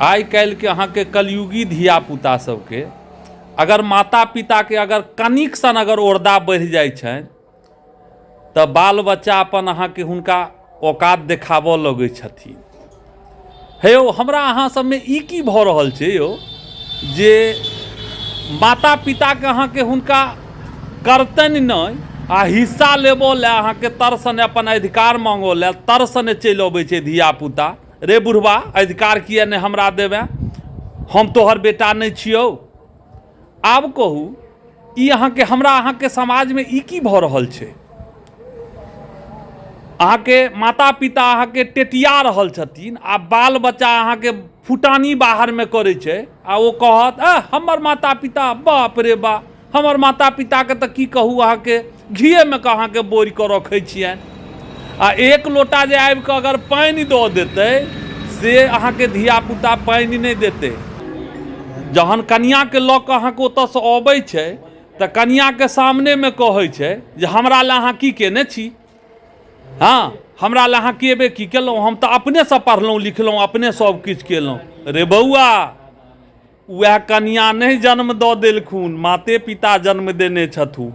आइ काल्हि के अहाँ के कलयुगी धिया पुता सबके अगर माता पिता के अगर कनिक सन अगर ओरदा बढ़ि जाइ छनि तऽ बाल बच्चा अपन अहाँ के हुनका औकात देखाबऽ लगै छथिन। हे यौ, हमरा अहाँ सबमे ई की भऽ रहल छै यौ, जे माता पिता के अहाँ के हुनका करतनि नहि आ हिस्सा लेबऽ लए अहाँ के तरसने अपन अधिकार मांगऽ लए तरसने चलि अबै छै धिया पुता। रे बुढ़बा, अधिकार किए नहि हमरा देबै, हम तोहर बेटा नहीं छियौ। आब कहू, ई अहाँ के हमरा अहाँ के समाज में ई की भऽ रहल छै? अहाँ के माता पिता अहाँ के टेटिया रहल छथिन आ बाल बच्चा अहाँ के फुटानी बाहर में करे छै आ वो कहत हमर माता पिता, बाप रे बा, हमर माता पिता के तऽ की कहू, अहाँ के घीए में अहाँ के बोरि कऽ रखै छियनि आ एक लोटा जे आबि कऽ अगर पानि दऽ देतै से अहाँ के धिया पुता पानि नहीं देतै। जहन कनिया के लऽ कऽ अहाँ के ओतऽ से अबै छै तऽ कनिया के सामने में कहै छै जे हमरा लए अहाँ की केने छी, हाँ हमरा लए अहाँ केबे की केलहुँ, हम तऽ अपने से पढ़लहुँ लिखलहुँ, अपने सब किछु केलहुँ। रे बौआ, वह कनिया नहीं जन्म दऽ देलखुन, माते पिता जन्म देने छथुन।